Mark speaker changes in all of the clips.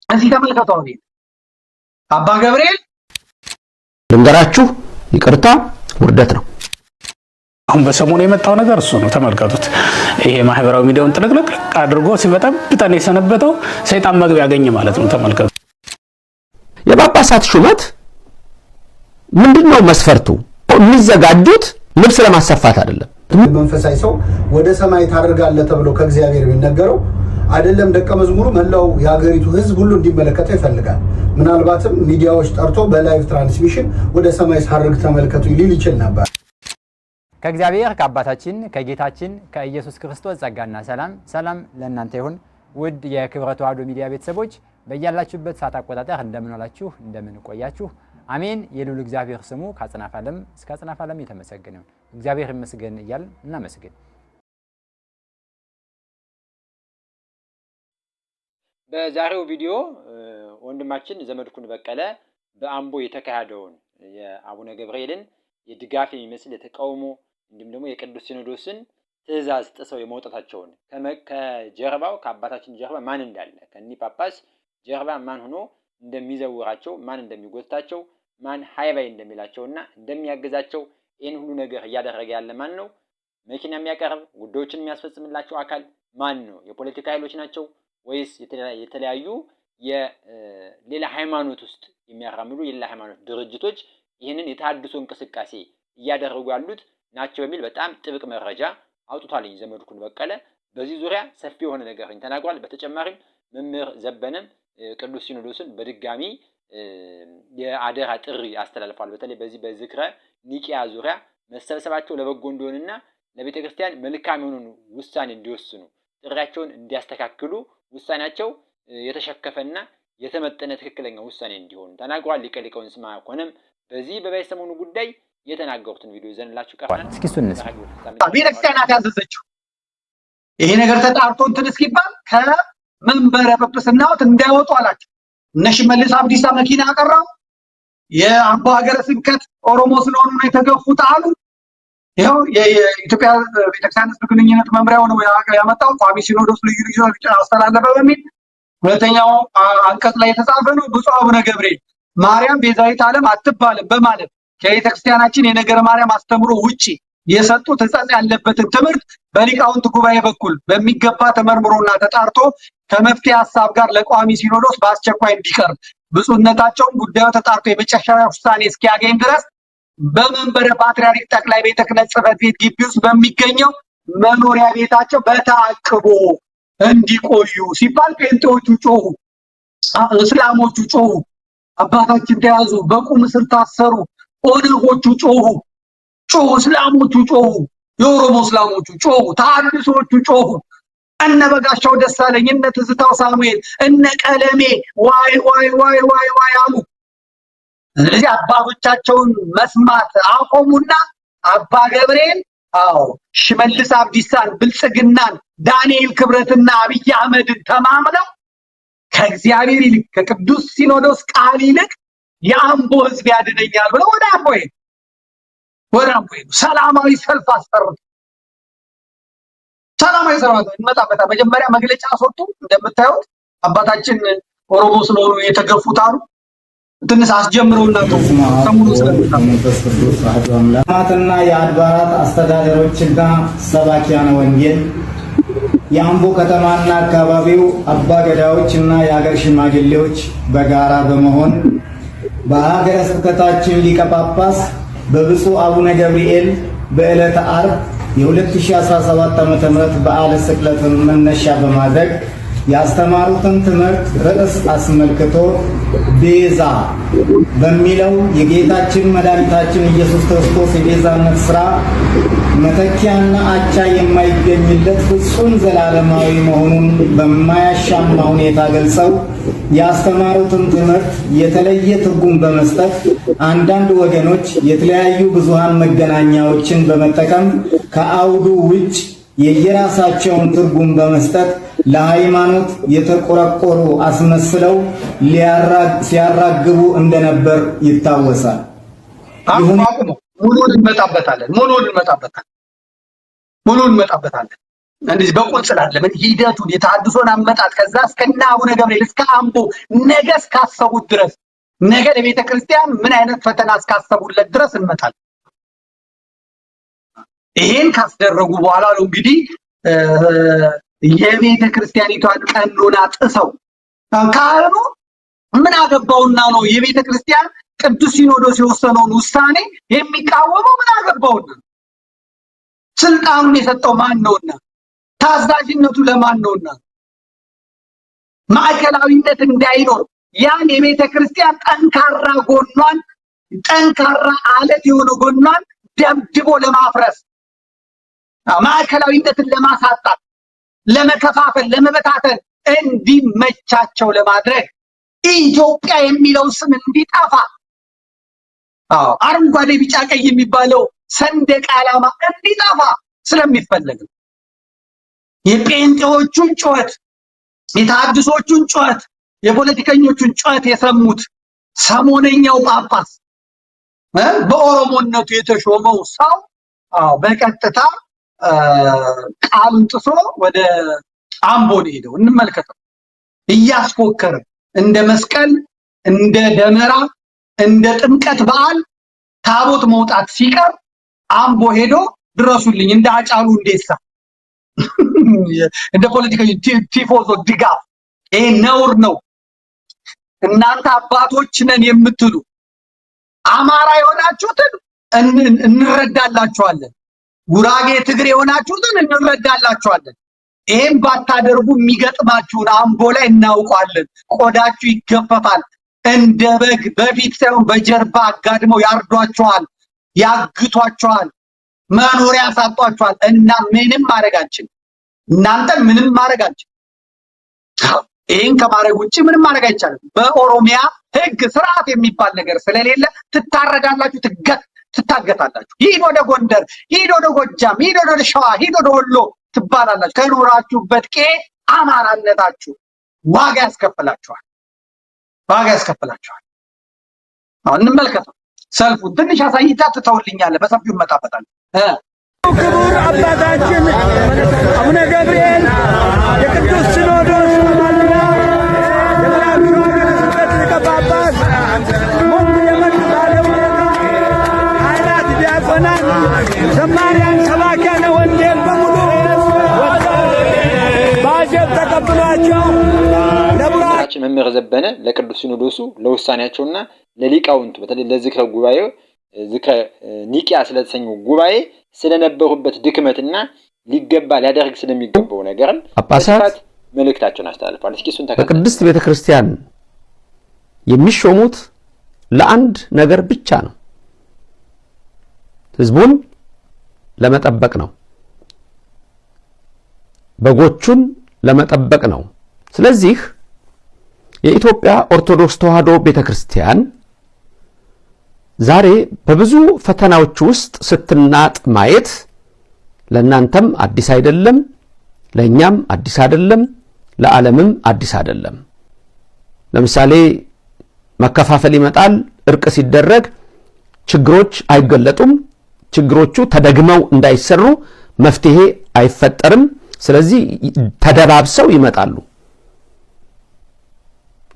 Speaker 1: እዚህ ተመልከተው ነው አባ ገብርኤል
Speaker 2: ልንገራችሁ ይቅርታ ውርደት ነው።
Speaker 3: አሁን በሰሞኑ የመጣው ነገር እሱ ነው። ተመልከቱት። ይሄ ማህበራዊ ሚዲያውን ጥልቅልቅ አድርጎ ሲበጠብጠን የሰነበተው ሰይጣን መግቢያ ያገኘ ማለት ነው። ተመልከቱ።
Speaker 2: የጳጳሳት ሹመት ምንድነው መስፈርቱ? የሚዘጋጁት ልብስ ለማሰፋት አይደለም።
Speaker 4: መንፈሳዊ ሰው ወደ ሰማይ ታርጋለህ ተብሎ ከእግዚአብሔር የሚነገረው አይደለም። ደቀ መዝሙሩ መላው የሀገሪቱ ህዝብ ሁሉ እንዲመለከተው ይፈልጋል። ምናልባትም ሚዲያዎች ጠርቶ በላይቭ ትራንስሚሽን ወደ ሰማይ ሳርግ ተመልከቱ ሊል ይችል ነበር።
Speaker 5: ከእግዚአብሔር ከአባታችን ከጌታችን ከኢየሱስ ክርስቶስ ጸጋና ሰላም ለእናንተ ይሁን። ውድ የክብረ ተዋሕዶ ሚዲያ ቤተሰቦች በእያላችሁበት ሰዓት አቆጣጠር እንደምን ዋላችሁ እንደምን ቆያችሁ? አሜን። የልዑል እግዚአብሔር ስሙ ከአጽናፈ ዓለም እስከ አጽናፈ ዓለም የተመሰገነ ይሁን። እግዚአብሔር ይመስገን እያልን እናመስግን። በዛሬው ቪዲዮ ወንድማችን ዘመድኩን በቀለ በአምቦ የተካሄደውን የአቡነ ገብርኤልን የድጋፍ የሚመስል የተቃውሞ እንዲሁም ደግሞ የቅዱስ ሲኖዶስን ትእዛዝ ጥሰው የመውጣታቸውን ከጀርባው ከአባታችን ጀርባ ማን እንዳለ ከኒህ ጳጳስ ጀርባ ማን ሆኖ እንደሚዘውራቸው ማን እንደሚጎትታቸው ማን ሃይባይ እንደሚላቸውና እንደሚያገዛቸው ይህን ሁሉ ነገር እያደረገ ያለ ማን ነው? መኪና የሚያቀርብ ጉዳዮችን የሚያስፈጽምላቸው አካል ማን ነው? የፖለቲካ ኃይሎች ናቸው ወይስ የተለያዩ የሌላ ሃይማኖት ውስጥ የሚያራምዱ የሌላ ሃይማኖት ድርጅቶች ይህንን የተሐድሶ እንቅስቃሴ እያደረጉ ያሉት ናቸው የሚል በጣም ጥብቅ መረጃ አውጥቷል ዘመድኩን በቀለ። በዚህ ዙሪያ ሰፊ የሆነ ነገር ተናግሯል። በተጨማሪም መምህር ዘበነም ቅዱስ ሲኖዶስን በድጋሚ የአደራ ጥሪ አስተላልፏል። በተለይ በዚህ በዝክረ ኒቂያ ዙሪያ መሰብሰባቸው ለበጎ እንደሆነና ለቤተ ክርስቲያን መልካም የሆኑ ውሳኔ እንዲወስኑ ጥሪያቸውን እንዲያስተካክሉ ውሳኔያቸው የተሸከፈና የተመጠነ ትክክለኛ ውሳኔ እንዲሆኑ ተናግሯል። ሊቀ ሊቃውንት ስምዐ ኮነም በዚህ በሰሞኑ ጉዳይ የተናገሩትን ቪዲዮ ይዘንላችሁ ቀርበናል። እስኪ እሱን
Speaker 1: ቤተ ክርስቲያናት ያዘዘችው ይሄ ነገር ተጣርቶ እንትን እስኪባል ከመንበረ ጵጵስናዎት እንዳይወጡ አላቸው። እነ ሽመልስ አብዲሳ መኪና አቀረቡ። የአምቦ ሀገረ ስብከት ኦሮሞ ስለሆኑ ነው የተገፉት አሉ። ይኸው የኢትዮጵያ ቤተክርስቲያን ሕዝብ ግንኙነት መምሪያው ነው ያመጣው። ቋሚ ሲኖዶስ ልዩ ልዩ አስተላለፈ በሚል ሁለተኛው አንቀጽ ላይ የተጻፈ ነው። ብፁዕ አቡነ ገብርኤል ማርያም ቤዛዊት ዓለም አትባልም በማለት ከቤተክርስቲያናችን የነገረ ማርያም አስተምሮ ውጪ የሰጡት ሕጸጽ ያለበትን ትምህርት በሊቃውንት ጉባኤ በኩል በሚገባ ተመርምሮና ተጣርቶ ከመፍትሄ ሐሳብ ጋር ለቋሚ ሲኖዶስ በአስቸኳይ እንዲቀርብ ብፁዕነታቸውም ጉዳዩ ተጣርቶ የመጨረሻ ውሳኔ እስኪያገኝ ድረስ በመንበረ ፓትርያርክ ጠቅላይ ቤተ ክህነት ጽሕፈት ቤት ግቢ ውስጥ በሚገኘው መኖሪያ ቤታቸው በተአቅቦ እንዲቆዩ ሲባል ጴንጤዎቹ ጮሁ፣ እስላሞቹ ጮሁ፣ አባታችን ተያዙ፣ በቁም እስር ታሰሩ፣ ኦነጎቹ ጮሁ፣ እስላሞቹ ጮሁ፣ የኦሮሞ እስላሞቹ ጮሁ፣ ተሐድሶቹ ጮሁ፣ እነ በጋሻው ደሳለኝ እነ ትዝታው ሳሙኤል እነ ቀለሜ ዋይ ዋይ ዋይ ዋይ ዋይ አሉ። ስለዚህ አባቶቻቸውን መስማት አቆሙና አባ ገብርኤል ሽመልስ አብዲሳን ብልጽግናን ዳንኤል ክብረትና አብይ አህመድን ተማምነው ከእግዚአብሔር ይልቅ ከቅዱስ ሲኖዶስ ቃል ይልቅ የአምቦ ሕዝብ ያድነኛል ብለው ወደ አምቦ ሄዱ። ሰላማዊ ሰልፍ አስጠሩ። ሰላማዊ ሰልፍ እንመጣበታለን። መጀመሪያ መግለጫ አስወጡ። እንደምታዩት አባታችን ኦሮሞ ስለሆኑ የተገፉት አሉ። ትንሽ አስጀምረውና ሰሙኑ ስለመንፈስ ቅዱስ አሐዱ አምላክና የአድባራት አስተዳደሮችና ሰባኪያነ ወንጌል የአምቦ ከተማና አካባቢው አባ ገዳዎችና የሀገር ሽማግሌዎች በጋራ በመሆን በሀገረ ስብከታችን ሊቀ ጳጳስ በብፁዕ አቡነ ገብርኤል በዕለተ ዓርብ የ2017 ዓ.ም በዓለ ስቅለትን መነሻ በማድረግ ያስተማሩትን ትምህርት ርዕስ አስመልክቶ ቤዛ በሚለው የጌታችን መድኃኒታችን ኢየሱስ ክርስቶስ የቤዛነት ሥራ መተኪያና አቻ የማይገኝለት ፍጹም ዘላለማዊ መሆኑን በማያሻማ ሁኔታ ገልጸው ያስተማሩትን ትምህርት የተለየ ትርጉም በመስጠት አንዳንድ ወገኖች የተለያዩ ብዙሃን መገናኛዎችን በመጠቀም ከአውዱ ውጭ የየራሳቸውን ትርጉም በመስጠት ለሃይማኖት የተቆረቆሩ አስመስለው ሲያራግቡ እንደነበር ይታወሳል። ሙሉን እንመጣበታለን። እንደዚህ በቁንጽል አይደለም ሂደቱን የተሐድሶን አመጣጥ ከዛ እስከና አቡነ ገብርኤል እስከ አምቦ ነገ እስካሰቡት ድረስ ነገ ለቤተ ክርስቲያን ምን አይነት ፈተና እስካሰቡለት ድረስ እንመጣለን። ይሄን ካስደረጉ በኋላ ነው እንግዲህ የቤተ ክርስቲያኒቷን ቀኖና ጥሰው ካህኑ ምን አገባውና ነው የቤተ ክርስቲያን ቅዱስ ሲኖዶስ የወሰነውን ውሳኔ የሚቃወመው? ምን አገባውና? ስልጣኑን የሰጠው ማን ነውና? ታዛዥነቱ ለማን ነውና? ማዕከላዊነት እንዳይኖር ያን የቤተ ክርስቲያን ጠንካራ ጎኗን ጠንካራ አለት የሆነ ጎኗን ደብድቦ ለማፍረስ ማዕከላዊነትን ለማሳጣት ለመከፋፈል ለመበታተን እንዲመቻቸው ለማድረግ ኢትዮጵያ የሚለው ስም እንዲጠፋ አረንጓዴ ቢጫ ቀይ የሚባለው ሰንደቅ ዓላማ እንዲጠፋ ስለሚፈለግ የጴንጤዎቹን ጩኸት የተሐድሶቹን ጩኸት የፖለቲከኞቹን ጩኸት የሰሙት ሰሞነኛው ጳጳስ በኦሮሞነቱ የተሾመው ሰው በቀጥታ ቃሉን ጥሶ ወደ አምቦ ሄደው እንመልከተው። እያስፎከረ እንደ መስቀል እንደ ደመራ እንደ ጥምቀት በዓል ታቦት መውጣት ሲቀር አምቦ ሄዶ ድረሱልኝ እንደ አጫሉ እንዴሳ እንደ ፖለቲከኞች ቲፎዞ ድጋፍ ይሄ ነውር ነው። እናንተ አባቶች ነን የምትሉ አማራ የሆናችሁትን እንረዳላችኋለን፣ ጉራጌ ትግሬ የሆናችሁትን እንረዳላችኋለን። ይሄን ባታደርጉ የሚገጥማችሁን አምቦ ላይ እናውቃለን። ቆዳችሁ ይገፈፋል። እንደ በግ በፊት ሳይሆን በጀርባ አጋድመው ያርዷችኋል፣ ያግቷችኋል፣ መኖሪያ ያሳጧችኋል። እና ምንም ማድረጋችን እናንተ ምንም ማድረጋችን ይሄን ከማድረግ ውጪ ምንም ማድረግ አይቻልም። በኦሮሚያ ሕግ ስርዓት የሚባል ነገር ስለሌለ ትታረዳላችሁ፣ ትታገታላችሁ። ሂድ ወደ ጎንደር፣ ሂድ ወደ ጎጃም፣ ሂድ ወደ ሸዋ፣ ሂድ ወደ ወሎ ትባላላችሁ። ከኖራችሁበት ቄ አማራነታችሁ ዋጋ ያስከፍላችኋል፣ ዋጋ ያስከፍላችኋል። አሁን እንመልከተው ሰልፉን ትንሽ አሳይታ ትተውልኛለህ፣ በሰፊው እንመጣበታለን።
Speaker 6: ክቡር አባታችን አቡነ ገብርኤል የቅዱስ ሲኖዶስ ጳጳስ ሞት የመጣለው ካህናት፣ ዲያቆናት፣ ዘማሪያን፣ ሰባኪያነ ወንጌል በሙሉ በአጀብ ተቀብሏቸው
Speaker 5: ለቡራችን መምህር ዘበነ ለቅዱስ ሲኖዶሱ ለውሳኔያቸውና ለሊቃውንቱ በተለይ ለዝክረ ጉባኤው ዝክረ ኒቂያ ስለተሰኘው ጉባኤ ስለነበሩበት ድክመትና ሊገባ ሊያደርግ ስለሚገባው ነገር
Speaker 2: ጳጳሳት
Speaker 5: መልእክታቸውን አስተላልፈዋል። እስኪ እሱን ተከታተሉ።
Speaker 2: በቅድስት ቤተክርስቲያን የሚሾሙት ለአንድ ነገር ብቻ ነው፣ ህዝቡን ለመጠበቅ ነው፣ በጎቹን ለመጠበቅ ነው። ስለዚህ የኢትዮጵያ ኦርቶዶክስ ተዋሕዶ ቤተክርስቲያን ዛሬ በብዙ ፈተናዎች ውስጥ ስትናጥ ማየት ለእናንተም አዲስ አይደለም፣ ለእኛም አዲስ አይደለም፣ ለዓለምም አዲስ አይደለም። ለምሳሌ መከፋፈል ይመጣል፣ እርቅ ሲደረግ ችግሮች አይገለጡም፣ ችግሮቹ ተደግመው እንዳይሰሩ መፍትሄ አይፈጠርም። ስለዚህ ተደባብሰው ይመጣሉ።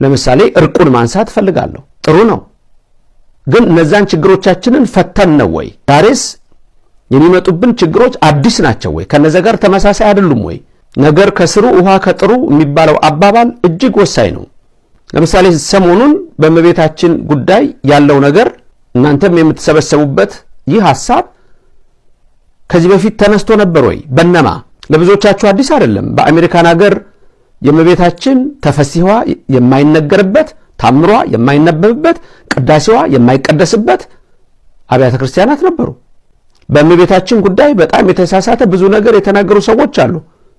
Speaker 2: ለምሳሌ እርቁን ማንሳት ፈልጋለሁ፣ ጥሩ ነው። ግን እነዛን ችግሮቻችንን ፈተን ነው ወይ? ዛሬስ የሚመጡብን ችግሮች አዲስ ናቸው ወይ? ከነዛ ጋር ተመሳሳይ አይደሉም ወይ? ነገር ከስሩ ውሃ ከጥሩ የሚባለው አባባል እጅግ ወሳኝ ነው። ለምሳሌ ሰሞኑን በእመቤታችን ጉዳይ ያለው ነገር እናንተም የምትሰበሰቡበት ይህ ሐሳብ ከዚህ በፊት ተነስቶ ነበር ወይ? በነማ ለብዙዎቻችሁ አዲስ አይደለም። በአሜሪካን ሀገር የእመቤታችን ተፈሲዋ የማይነገርበት፣ ታምሯ የማይነበብበት፣ ቅዳሴዋ የማይቀደስበት አብያተ ክርስቲያናት ነበሩ። በእመቤታችን ጉዳይ በጣም የተሳሳተ ብዙ ነገር የተናገሩ ሰዎች አሉ።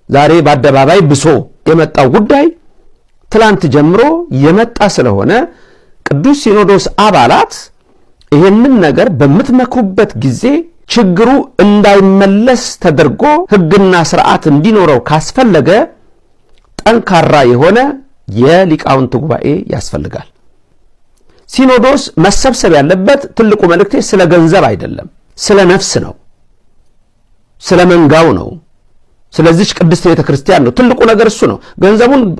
Speaker 2: ዛሬ በአደባባይ ብሶ የመጣው ጉዳይ ትላንት ጀምሮ የመጣ ስለሆነ ቅዱስ ሲኖዶስ አባላት ይህንን ነገር በምትመክሩበት ጊዜ ችግሩ እንዳይመለስ ተደርጎ ሕግና ስርዓት እንዲኖረው ካስፈለገ ጠንካራ የሆነ የሊቃውንት ጉባኤ ያስፈልጋል። ሲኖዶስ መሰብሰብ ያለበት ትልቁ መልእክቴ ስለ ገንዘብ አይደለም፣ ስለ ነፍስ ነው፣ ስለ መንጋው ነው፣ ስለዚህ ቅድስት ቤተክርስቲያን ነው ትልቁ ነገር እሱ ነው።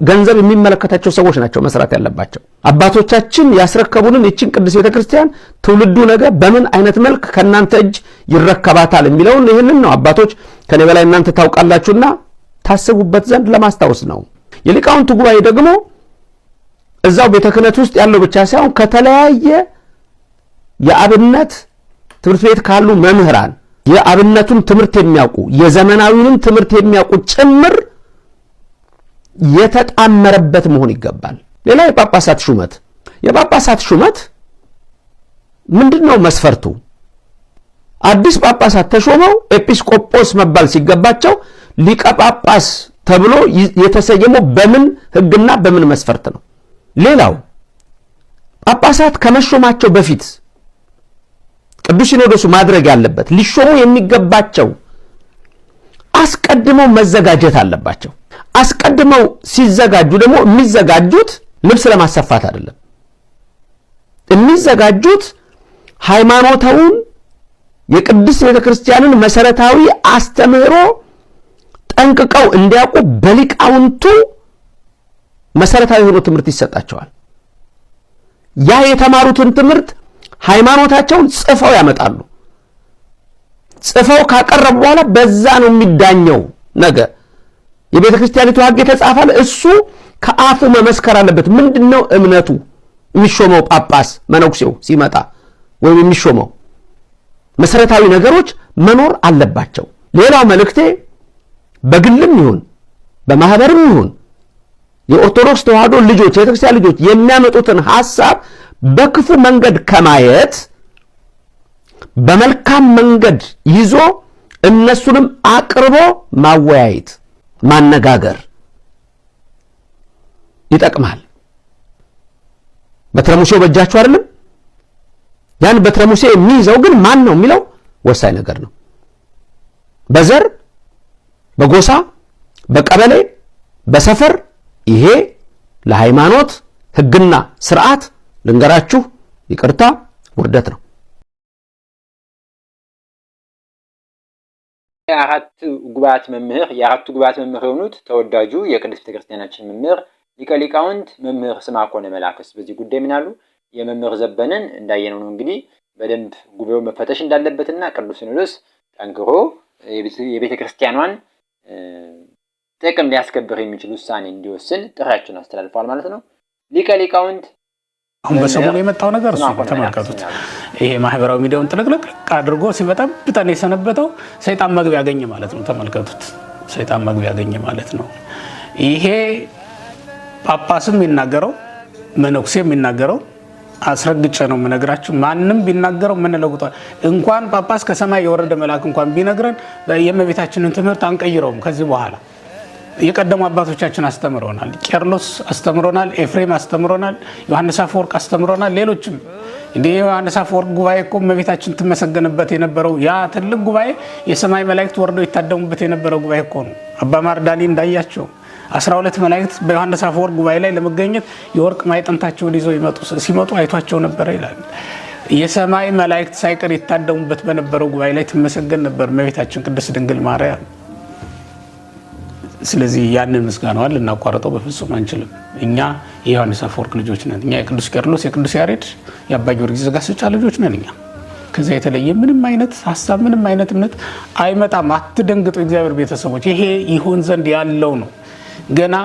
Speaker 2: ገንዘብ የሚመለከታቸው ሰዎች ናቸው መስራት ያለባቸው። አባቶቻችን ያስረከቡንን እቺን ቅድስት ቤተክርስቲያን ትውልዱ ነገ በምን አይነት መልክ ከናንተ እጅ ይረከባታል የሚለውን ይሄንን ነው አባቶች ከኔ በላይ እናንተ ታውቃላችሁና ታስቡበት ዘንድ ለማስታወስ ነው። የሊቃውንቱ ጉባኤ ደግሞ እዛው ቤተ ክህነት ውስጥ ያለው ብቻ ሳይሆን ከተለያየ የአብነት ትምህርት ቤት ካሉ መምህራን የአብነቱን ትምህርት የሚያውቁ የዘመናዊውን ትምህርት የሚያውቁ ጭምር የተጣመረበት መሆን ይገባል። ሌላ የጳጳሳት ሹመት ምንድነው መስፈርቱ? አዲስ ጳጳሳት ተሾመው ኤጲስቆጶስ መባል ሲገባቸው ሊቀ ጳጳስ ተብሎ የተሰየመው በምን ሕግና በምን መስፈርት ነው? ሌላው ጳጳሳት ከመሾማቸው በፊት ቅዱስ ሲኖዶሱ ማድረግ ያለበት ሊሾሙ የሚገባቸው አስቀድመው መዘጋጀት አለባቸው። አስቀድመው ሲዘጋጁ ደግሞ የሚዘጋጁት ልብስ ለማሰፋት አይደለም። የሚዘጋጁት ሃይማኖታውን የቅድስት ቤተክርስቲያንን መሰረታዊ አስተምህሮ ጠንቅቀው እንዲያውቁ በሊቃውንቱ መሰረታዊ ሆኖ ትምህርት ይሰጣቸዋል። ያ የተማሩትን ትምህርት ሃይማኖታቸውን ጽፈው ያመጣሉ። ጽፈው ካቀረቡ በኋላ በዛ ነው የሚዳኘው። ነገ የቤተክርስቲያኒቱ ሕግ የተጻፈለ እሱ ከአፉ መመስከር አለበት። ምንድነው እምነቱ? የሚሾመው ጳጳስ መነኩሴው ሲመጣ ወይም የሚሾመው መሰረታዊ ነገሮች መኖር አለባቸው። ሌላው መልእክቴ በግልም ይሁን በማህበርም ይሁን የኦርቶዶክስ ተዋህዶ ልጆች የቤተክርስቲያን ልጆች የሚያመጡትን ሐሳብ በክፉ መንገድ ከማየት በመልካም መንገድ ይዞ እነሱንም አቅርቦ ማወያየት ማነጋገር ይጠቅማል። በትረሙሴው በእጃችሁ አይደለም። ያን በትረሙሴ የሚይዘው ግን ማን ነው የሚለው ወሳኝ ነገር ነው። በዘር በጎሳ በቀበሌ በሰፈር ይሄ ለሃይማኖት ሕግና ስርዓት ልንገራችሁ ይቅርታ ውርደት ነው።
Speaker 5: የአራቱ ጉባኤያት መምህር የሆኑት ተወዳጁ የቅድስት ቤተክርስቲያናችን መምህር ሊቀ ሊቃውንት መምህር ስምዐኮነ መላክስ በዚህ ጉዳይ ምን አሉ? የመምህር ዘበነን እንዳየነው ነው እንግዲህ በደንብ ጉባኤው መፈተሽ እንዳለበትና ቅዱስ ሲኖዶስ ጠንክሮ የቤተክርስቲያኗን ጥቅም ሊያስከብር የሚችል ውሳኔ እንዲወስን ጥሪያቸውን አስተላልፈዋል ማለት ነው። ሊቀ ሊቃውንት
Speaker 3: አሁን በሰሞኑ የመጣው ነገር እሱ ተመልከቱት። ይሄ ማህበራዊ ሚዲያውን ጥልቅልቅ አድርጎ ሲበጣም ብጣን የሰነበተው ሰይጣን መግቢያ ያገኘ ማለት ነው። ተመልከቱት። ሰይጣን መግቢያ ያገኘ ማለት ነው። ይሄ ጳጳስም የሚናገረው መነኩሴም የሚናገረው አስረግጬ ነው የምነግራችሁ። ማንም ቢናገረው ምን ለውጧል? እንኳን ጳጳስ ከሰማይ የወረደ መልአክ እንኳን ቢነግረን የእመቤታችንን ትምህርት አንቀይረውም። ከዚህ በኋላ የቀደሙ አባቶቻችን አስተምረውናል። ቄርሎስ አስተምሮናል፣ ኤፍሬም አስተምሮናል፣ ዮሐንስ አፈወርቅ አስተምሮናል። ሌሎችም እንደ ዮሐንስ አፈወርቅ ጉባኤ እኮ እመቤታችን ትመሰገንበት የነበረው ያ ትልቅ ጉባኤ የሰማይ መላእክት ወርደው ይታደሙበት የነበረው ጉባኤ እኮ ነው። አባ ማርዳሊ እንዳያቸው 12 መላእክት በዮሐንስ አፈወርቅ ጉባኤ ላይ ለመገኘት የወርቅ ማዕጠንታቸውን ይዘው ሲመጡ አይቷቸው ነበር ይላል። የሰማይ መላእክት ሳይቀር ይታደሙበት በነበረው ጉባኤ ላይ ትመሰገን ነበር እመቤታችን ቅድስት ድንግል ማርያም። ስለዚህ ያንን ምስጋናዋን ልናቋርጠው በፍጹም አንችልም። እኛ የዮሐንስ አፈወርቅ ልጆች ነን። እኛ የቅዱስ ቄርሎስ፣ የቅዱስ ያሬድ፣ የአባ ጊዮርጊስ ዘጋስጫ ልጆች ነን። እኛ ከዛ የተለየ ምንም አይነት ሐሳብ ምንም አይነት እምነት አይመጣም። አትደንግጡ እግዚአብሔር ቤተሰቦች፣ ይሄ ይሆን ዘንድ ያለው ነው። ገና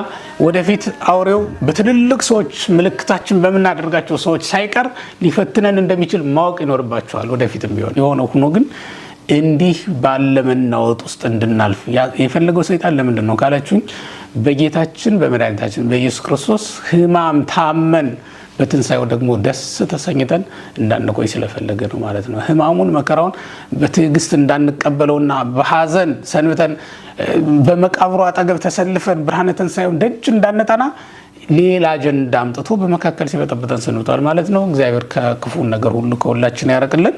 Speaker 3: ወደፊት አውሬው በትልልቅ ሰዎች ምልክታችን በመናደርጋቸው ሰዎች ሳይቀር ሊፈትነን እንደሚችል ማወቅ ይኖርባቸዋል። ወደፊትም ቢሆን የሆነ ሆኖ ግን እንዲህ ባለመናወጥ ውስጥ እንድናልፍ የፈለገው ሰይጣን ለምንድን ነው ካላችሁኝ፣ በጌታችን በመድኃኒታችን በኢየሱስ ክርስቶስ ሕማም ታመን በትንሳኤው ደግሞ ደስ ተሰኝተን እንዳንቆይ ስለፈለገ ነው ማለት ነው። ሕማሙን መከራውን በትዕግስት እንዳንቀበለውና በሐዘን ሰንብተን በመቃብሩ አጠገብ ተሰልፈን ብርሃነ ትንሳኤውን ደጅ እንዳንጠና ሌላ አጀንዳ አምጥቶ በመካከል ሲበጠብጠን ሰንብቷል ማለት ነው። እግዚአብሔር ከክፉ ነገር ሁሉ ከሁላችን ያርቅልን።